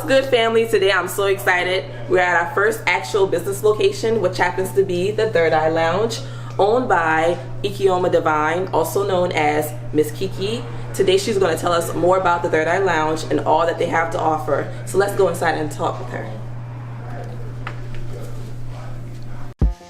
good, family? Today I'm so excited. We're at our first actual business location, which happens to be the Third Eye Lounge, owned by Ikeoma Devine, also known as Miss Kiki. Today she's going to tell us more about the Third Eye Lounge and all that they have to offer. So let's go inside and talk with her.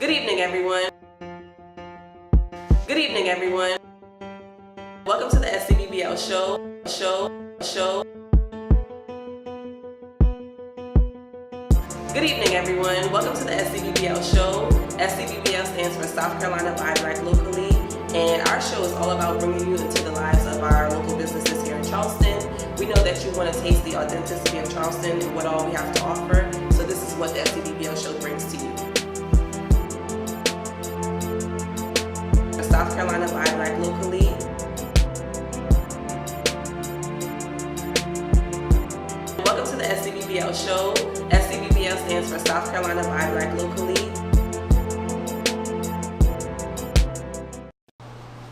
Good evening, everyone. Good evening, everyone. Welcome to the SCBBL show. Good evening, everyone. Welcome to the SCBBL show. SCBBL stands for South Carolina Buy Black Locally, and our show is all about bringing you into the lives of our local businesses here in Charleston. We know that you want to taste the authenticity of Charleston and what all we have to offer, so this is what the SCBBL show brings to you. South Carolina Buy Black Locally. Welcome to the SCBBL show. SCBBL stands for South Carolina Buy Black Locally.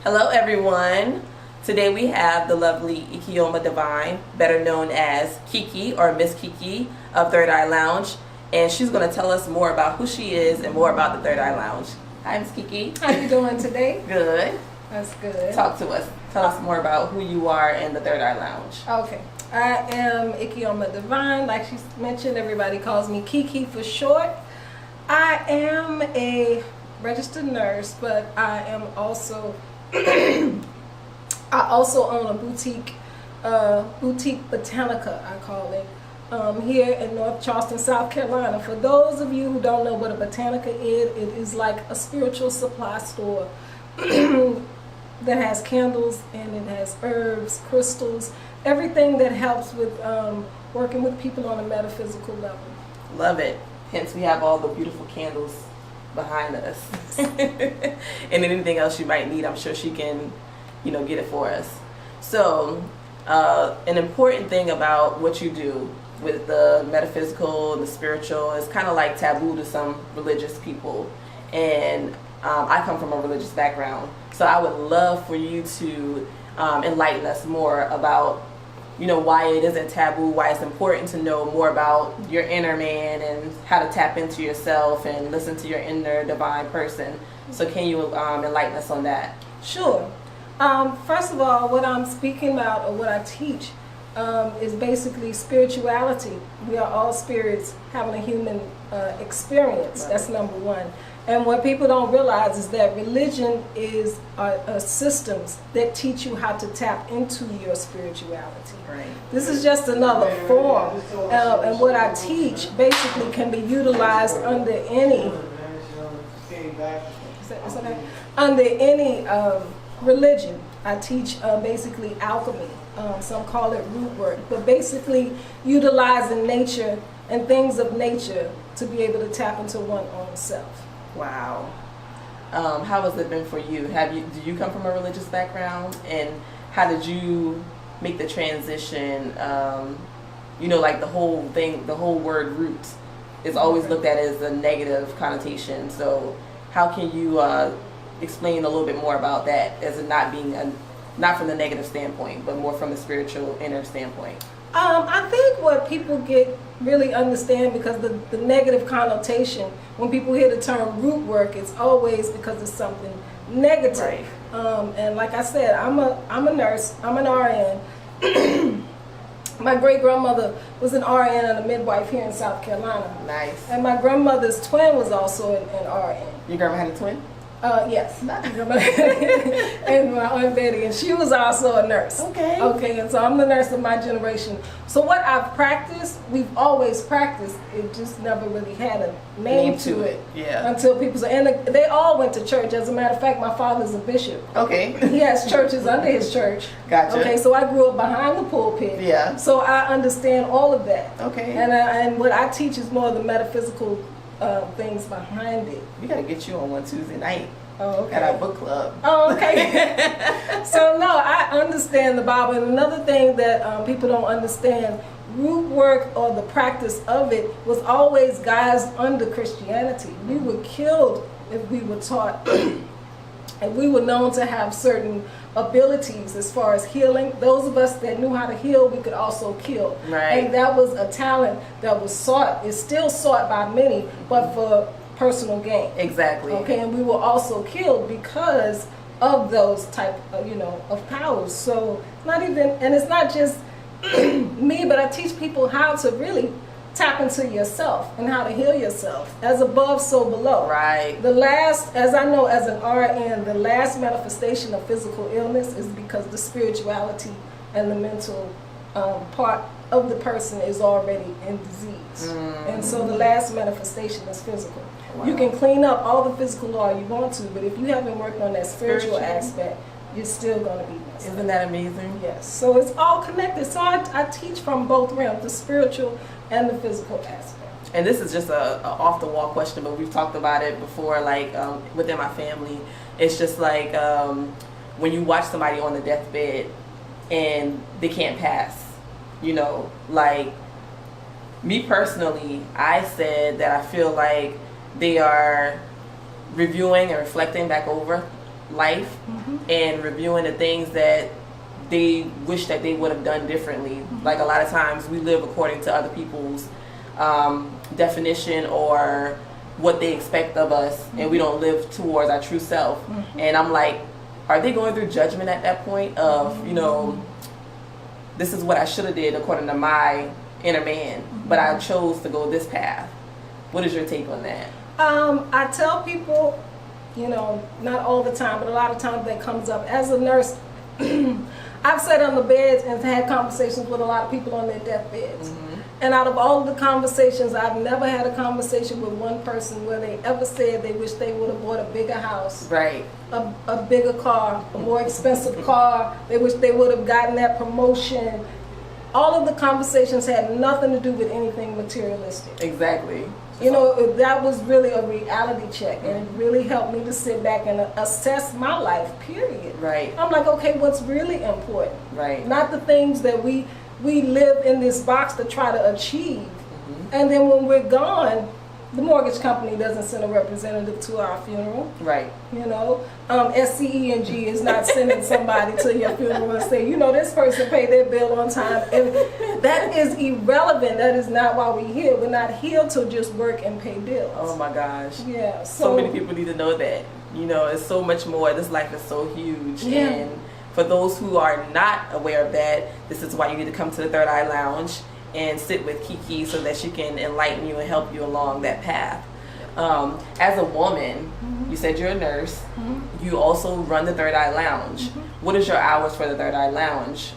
Hello, everyone. Today we have the lovely Ikeoma Devine, better known as Kiki or Miss Kiki of Third Eye Lounge, and she's going to tell us more about who she is and more about the Third Eye Lounge. Hi, Miss Kiki. How you doing today? Good. That's good. Talk to us. Tell us more about who you are in the Third Eye Lounge. Okay. I am Ikeoma Devine. Like she mentioned, everybody calls me Kiki for short. I am a registered nurse, but I am also I also own a boutique botanica, I call it, here in North Charleston, South Carolina. For those of you who don't know what a botanica is, it is like a spiritual supply store that has candles and it has herbs, crystals, everything that helps with working with people on a metaphysical level. Love it. Hence we have all the beautiful candles behind us. And anything else you might need, I'm sure she can, get it for us. So an important thing about what you do with the metaphysical and the spiritual is kind of like taboo to some religious people. And I come from a religious background, so I would love for you to enlighten us more about why it isn't taboo, why it's important to know more about your inner man and how to tap into yourself and listen to your inner divine person. So can you enlighten us on that? Sure. First of all, what I'm speaking about or what I teach is basically spirituality. We are all spirits having a human experience. Right. That's number one. And what people don't realize is that religion is systems that teach you how to tap into your spirituality. Right. This is just another form. And what I teach basically can be utilized under any religion. I teach basically alchemy. Some call it root work, but basically utilizing nature and things of nature to be able to tap into one's own self. Wow. How has it been for you? Do you come from a religious background, and how did you make the transition? Like the whole thing, the whole word root is always looked at as a negative connotation. So how can you explain a little bit more about that as it not being not from the negative standpoint, but more from the spiritual inner standpoint? I think what people really understand, because the negative connotation, when people hear the term root work, it's always because it's something negative. Right. And like I said, I'm a nurse. I'm an RN. My great grandmother was an RN and a midwife here in South Carolina. Nice. And my grandmother's twin was also an RN. Your grandma had a twin? Yes, and my Aunt Betty, and she was also a nurse. Okay, and so I'm the nurse of my generation. So what I've practiced, we've always practiced. It just never really had a name to it. Yeah. Until people say, and they all went to church. As a matter of fact, my father's a bishop. Okay. He has churches under his church. Gotcha. Okay, so I grew up behind the pulpit. Yeah. So I understand all of that. Okay. And what I teach is more of the metaphysical things behind it. We gotta get you on one Tuesday night. Oh, okay. At our book club. Oh, okay. So no, I understand the Bible. And another thing that people don't understand, root work or the practice of it was always guys under Christianity. We were killed if we were taught And we were known to have certain abilities as far as healing. Those of us that knew how to heal, we could also kill. Right. And that was a talent that was sought. It's still sought by many, but for personal gain. Exactly. Okay, and we were also killed because of those type of, of powers. So not even, and it's not just me, but I teach people how to really tap into yourself and how to heal yourself. As above, so below. Right. The last, as I know as an RN, the last manifestation of physical illness is because the spirituality and the mental part of the person is already in disease. And so the last manifestation is physical. Wow. You can clean up all the physical law you want to, but if you haven't worked on that spiritual Spiritual. aspect, you're still going to be messed up. Isn't that amazing? Yes. So it's all connected. So I teach from both realms, the spiritual and the physical aspect. And this is just a off the wall question, but we've talked about it before, like within my family. It's just like when you watch somebody on the deathbed and they can't pass, like me personally, I said that I feel like they are reviewing and reflecting back over life and reviewing the things that they wish that they would have done differently. Like a lot of times we live according to other people's definition or what they expect of us, and we don't live towards our true self. And I'm like, are they going through judgment at that point of, this is what I should have did according to my inner man, but I chose to go this path? What is your take on that? I tell people, not all the time, but a lot of times that comes up. As a nurse, I've sat on the beds and had conversations with a lot of people on their deathbeds. And out of all of the conversations, I've never had a conversation with one person where they ever said they wish they would have bought a bigger house, Right. a bigger car, a more expensive car. They wish they would have gotten that promotion. All of the conversations had nothing to do with anything materialistic. Exactly. That was really a reality check, and it really helped me to sit back and assess my life, period. Right. I'm like, okay, what's really important? Right. Not the things that we live in this box to try to achieve. And then when we're gone, the mortgage company doesn't send a representative to our funeral. Right. SCENG is not sending somebody to your funeral and say, this person paid their bill on time. And that is irrelevant. That is not why we're here. We're not here to just work and pay bills. Oh my gosh. Yeah. So many people need to know that. It's so much more. This life is so huge. Yeah. And for those who are not aware of that, this is why you need to come to the Third Eye Lounge and sit with Kiki so that she can enlighten you and help you along that path. As a woman, you said you're a nurse. You also run the Third Eye Lounge. What is your hours for the Third Eye Lounge?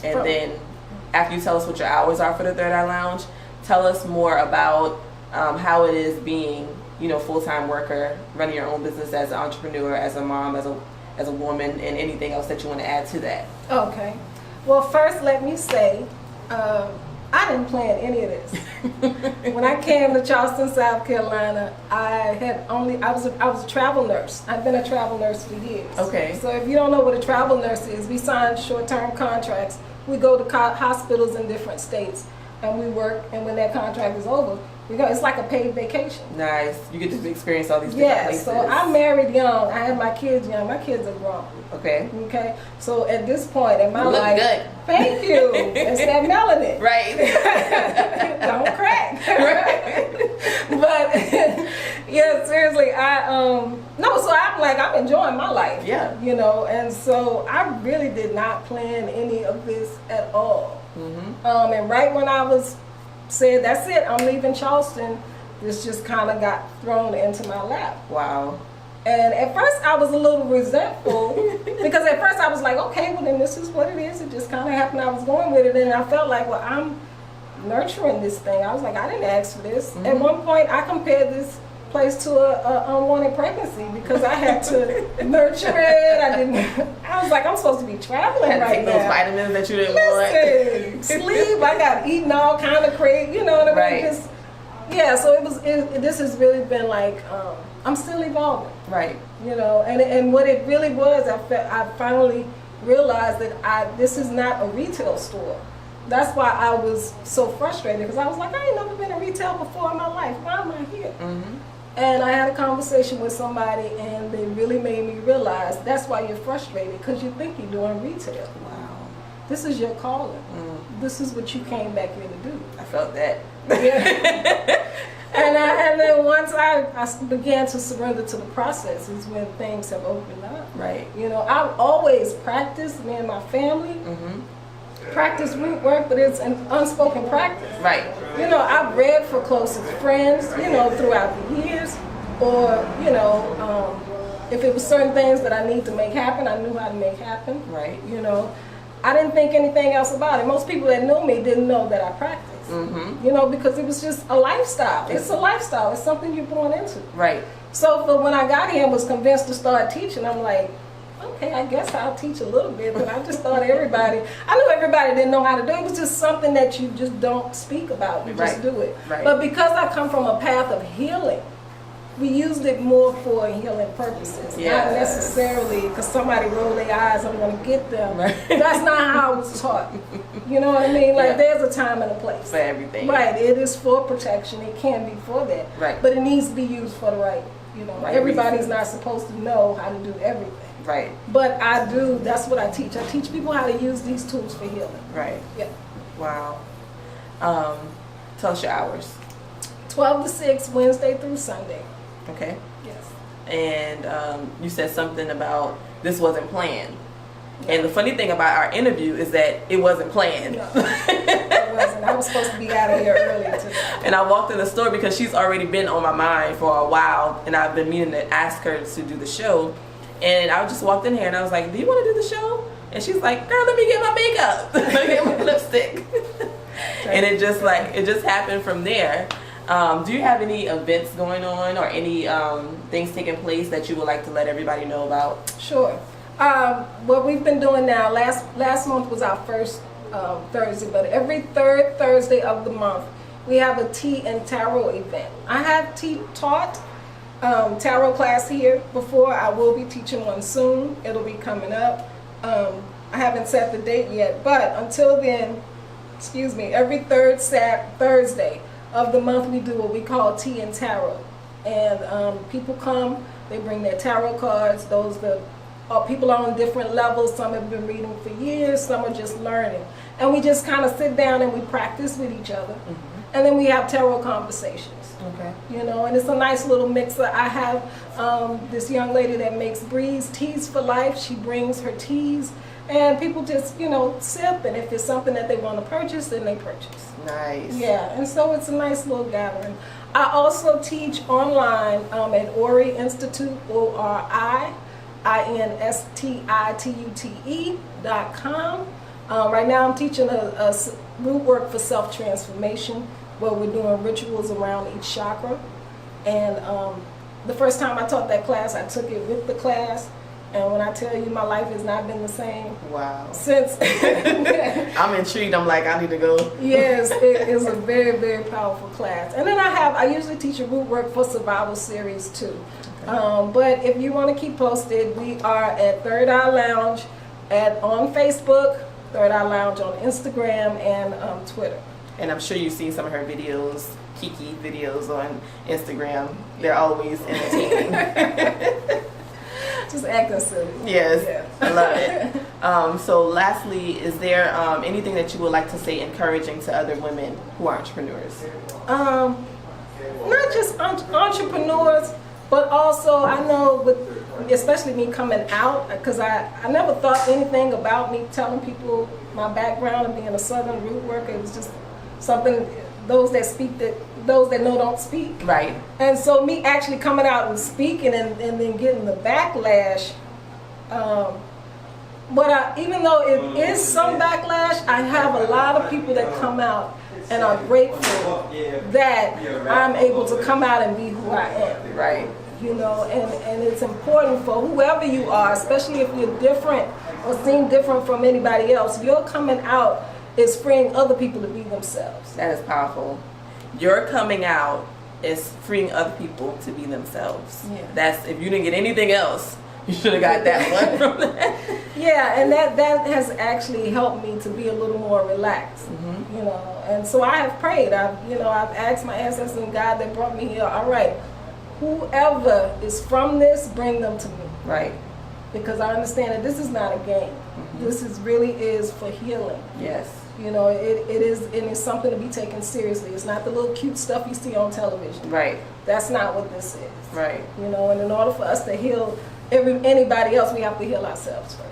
Then after you tell us what your hours are for the Third Eye Lounge, tell us more about how it is being, full-time worker, running your own business as an entrepreneur, as a mom, as a woman, and anything else that you want to add to that. Okay. Well, first let me say, I didn't plan any of this. When I came to Charleston, South Carolina, I was a travel nurse. I've been a travel nurse for years. Okay. So if you don't know what a travel nurse is, we sign short-term contracts. We go to hospitals in different states, and we work. And when that contract is over, we go. It's like a paid vacation. Nice. You get to experience all these different places. So I married young. I had my kids young. My kids are grown. Okay. Okay. So at this point in my life, life, good. Thank you. It's that melanin. Right. Don't crack. Right. But yeah, seriously, so I'm enjoying my life. Yeah. And so I really did not plan any of this at all. And right when I said, that's it, I'm leaving Charleston, this just kind of got thrown into my lap. Wow. And at first I was a little resentful because at first I was like, okay, well then this is what it is. It just kind of happened. I was going with it, and I felt like, well, I'm nurturing this thing. I was like, I didn't ask for this. At one point I compared this place to a unwanted pregnancy because I had to nurture it. I was like, I'm supposed to be traveling right take now. Those vitamins that you didn't want. Sleep. I got eating all kind of crazy. You know what I mean? Right. So this has really been like, I'm still evolving. Right. And what it really was, I finally realized that this is not a retail store. That's why I was so frustrated, because I was like, I ain't never been in retail before in my life. Why am I here? And I had a conversation with somebody, and they really made me realize that's why you're frustrated, because you think you're doing retail. Wow. This is your calling. This is what you came back here to do. I felt that. Yeah. And then once I began to surrender to the process is when things have opened up. Right. You know, I've always practiced, me and my family, practice root work, but it's an unspoken practice. Right. You know, I've read for closest friends, you know, throughout the years, or, you know, if it was certain things that I need to make happen, I knew how to make happen. Right. You know, I didn't think anything else about it. Most people that knew me didn't know that I practiced. You know, because it was just a lifestyle. It's a lifestyle. It's something you're born into. Right. So for when I got here and was convinced to start teaching, I'm like, okay, I guess I'll teach a little bit, but I just thought I knew everybody didn't know how to do it. It was just something that you just don't speak about. You just do it. Right. But because I come from a path of healing, we used it more for healing purposes, not necessarily because somebody rolled their eyes, I'm going to get them. Right. That's not how I was taught. You know what I mean? Like there's a time and a place. For everything. Right. It is for protection. It can be for that. Right. But it needs to be used for the right. You know, everybody's not supposed to know how to do everything. Right. But I do. That's what I teach. I teach people how to use these tools for healing. Right. Yeah. Wow. Tell us your hours. 12 to 6, Wednesday through Sunday. Okay. Yes. And you said something about this wasn't planned. And the funny thing about our interview is that it wasn't planned. No, it wasn't. I was supposed to be out of here early today. And I walked in the store because she's already been on my mind for a while, and I've been meaning to ask her to do the show. And I just walked in here and I was like, do you want to do the show? And she's like, girl, let me get my makeup. Let me get my lipstick. And it just happened from there. Do you have any events going on or any things taking place that you would like to let everybody know about? Sure. What we've been doing now, last month was our first Thursday, but every third Thursday of the month, we have a tea and tarot event. I have taught tarot class here before. I will be teaching one soon. It'll be coming up. I haven't set the date yet, but until then, every third Thursday of the month we do what we call tea and tarot. And people come, they bring their tarot cards. People are on different levels. Some have been reading for years, some are just learning. And we just kind of sit down and we practice with each other. And then we have tarot conversations. Okay. You know, and it's a nice little mixer. I have this young lady that makes Breeze Teas for Life. She brings her teas, and people just, you know, sip. And if it's something that they want to purchase, then they purchase. Nice. Yeah, and so it's a nice little gathering. I also teach online at Ori Institute, ORIINSTITUTE.com. Right now I'm teaching a root work for self-transformation, where we're doing rituals around each chakra. And the first time I taught that class, I took it with the class. And when I tell you, my life has not been the same. Wow. Since. I'm intrigued. I'm like, I need to go. Yes, it is a very, very powerful class. And then I usually teach a root work for survival series too. Okay. But if you want to keep posted, we are at Third Eye Lounge on Facebook, Third Eye Lounge on Instagram, and Twitter. And I'm sure you've seen some of her videos, Kiki videos on Instagram. They're always entertaining. Just acting silly. Yes, yeah. I love it. So lastly, is there anything that you would like to say encouraging to other women who are entrepreneurs? Not just entrepreneurs, but also I know especially me coming out, because I never thought anything about me telling people my background and being a Southern root worker. It was just something those that know don't speak. Right. And so me actually coming out and speaking and then getting the backlash, even though it is some backlash, I have a lot of people that come out and are grateful that I'm able to come out and be who I am. Right. You know, and it's important for whoever you are, especially if you're different or seem different from anybody else, your coming out is freeing other people to be themselves. That is powerful. Your coming out is freeing other people to be themselves. Yeah. That's, if you didn't get anything else, you should have got that one from that. Yeah, and that has actually helped me to be a little more relaxed. You know, and so I have prayed. I've asked my ancestors and God that brought me here, all right, whoever is from this, bring them to me. Right. Because I understand that this is not a game. This is really is for healing. Yes. You know, it is, and it's something to be taken seriously. It's not the little cute stuff you see on television. Right. That's not what this is. Right. You know, and in order for us to heal anybody else, we have to heal ourselves first.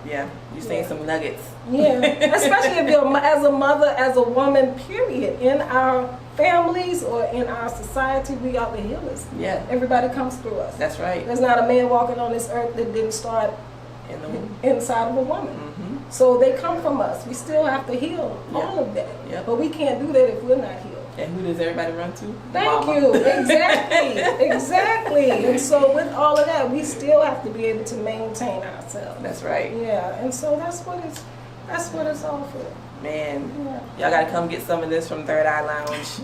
You're saying some nuggets. Yeah, especially if you're as a mother, as a woman, period. In our families or in our society, we are the healers. Yeah. Everybody comes through us. That's right. There's not a man walking on this earth that didn't start inside of a woman. So they come from us. We still have to heal all of that. Yep. But we can't do that if we're not healed. And who does everybody run to? Thank Mama. you. Exactly. Exactly. And so with all of that, we still have to be able to maintain ourselves. That's right. Yeah. And so that's what it's all for. Man, Yeah. y'all gotta come get some of this from Third Eye Lounge.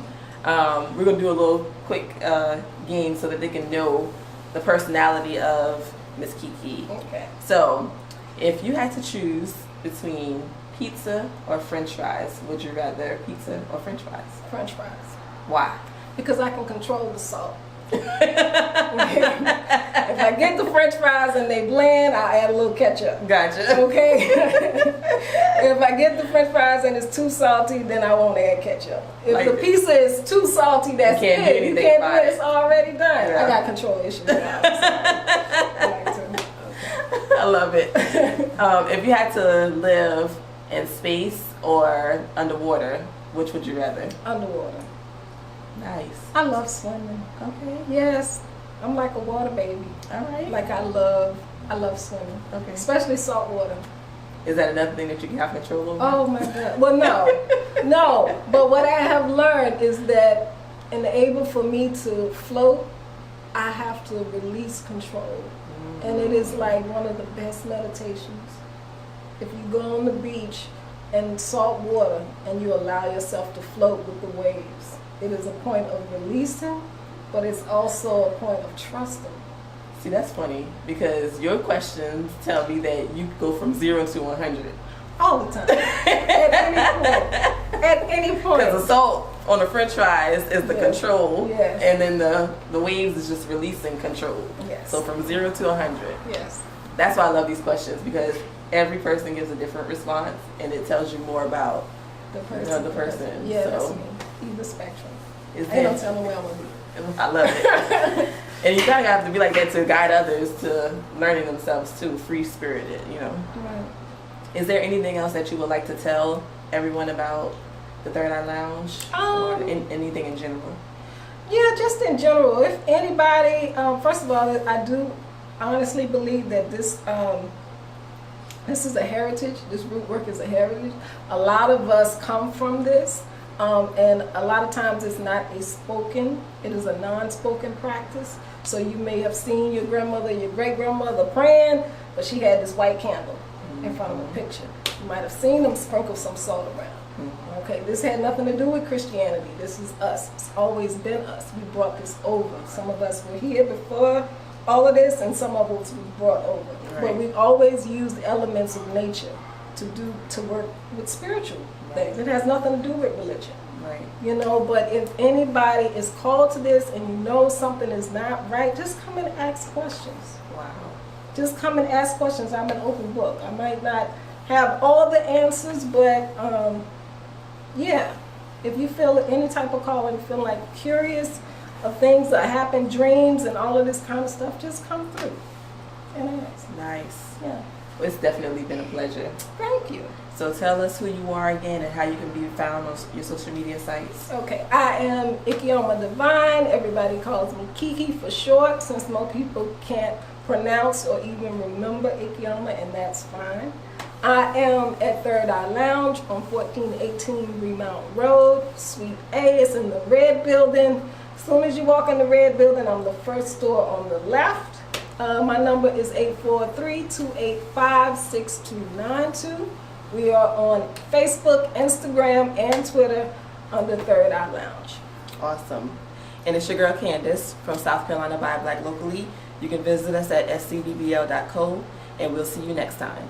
We're gonna do a little quick game so that they can know the personality of Miss Kiki. Okay. So, if you had to choose between pizza or French fries, would you rather pizza or French fries? French fries. Why? Because I can control the salt. If I get the French fries and they bland, I'll add a little ketchup. Gotcha. Okay? If I get the French fries and it's too salty, then I won't add ketchup. If Like the this. pizza is too salty, that's You can't do it. You anything can't do about it. It's already done. Yeah. I got control issues now. So I like to. I love it. If you had to live in space or underwater, which would you rather? Underwater. Nice. I love swimming. Okay. Yes. I'm like a water baby. All right. Like I love swimming. Okay. Especially salt water. Is that another thing that you can have control over? Oh my God. Well, no. But what I have learned is that in able for me to float, I have to release control. And it is like one of the best meditations. If you go on the beach and salt water and you allow yourself to float with the waves, it is a point of releasing, but it's also a point of trusting. See, that's funny because your questions tell me that you go from 0 to 100. All the time. At any point. Because the salt on the French fries is the control, Yes. and then the waves is just releasing control. Yes. So from 0 to 100. Yes. That's why I love these questions because every person gives a different response, and it tells you more about The person. the person. Yeah, So that's me. Either spectrum. is Ain't no that, telling where I'm going to be. I love it. And you kind of have to be like that to guide others to learning themselves too, free spirited, you know. Right. Is there anything else that you would like to tell everyone about the Third Eye Lounge or anything in general? Yeah, just in general. If anybody, first of all, I do honestly believe that this is a heritage. This root work is a heritage. A lot of us come from this, and a lot of times it's not a spoken. It is a non-spoken practice. So you may have seen your grandmother, your great-grandmother praying, but she had this white candle in front of a picture. You might have seen them sprinkle some salt around. Okay, this had nothing to do with Christianity. This is us. It's always been us. We brought this over. Some of us were here before all of this, and some of us we brought over. Right. But we always used elements of nature to work with spiritual things. It has nothing to do with religion. Right. You know, but if anybody is called to this and you know something is not right, just come and ask questions. Wow. Just come and ask questions. I'm an open book. I might not have all the answers, but yeah, if you feel any type of calling, feel like curious of things that happen, dreams and all of this kind of stuff, just come through and ask. Nice. Yeah. Well, it's definitely been a pleasure. Thank you. So tell us who you are again and how you can be found on your social media sites. Okay, I am Ikeoma Devine. Everybody calls me Kiki for short, since most people can't pronounce or even remember Ikeoma, and that's fine. I am at Third Eye Lounge on 1418 Remount Road, Suite A. It's in the red building. As soon as you walk in the red building, I'm the first store on the left. My number is 843-285-6292. We are on Facebook, Instagram, and Twitter under Third Eye Lounge. Awesome. And it's your girl Candace from South Carolina by Black Locally. You can visit us at scbbl.co, and we'll see you next time.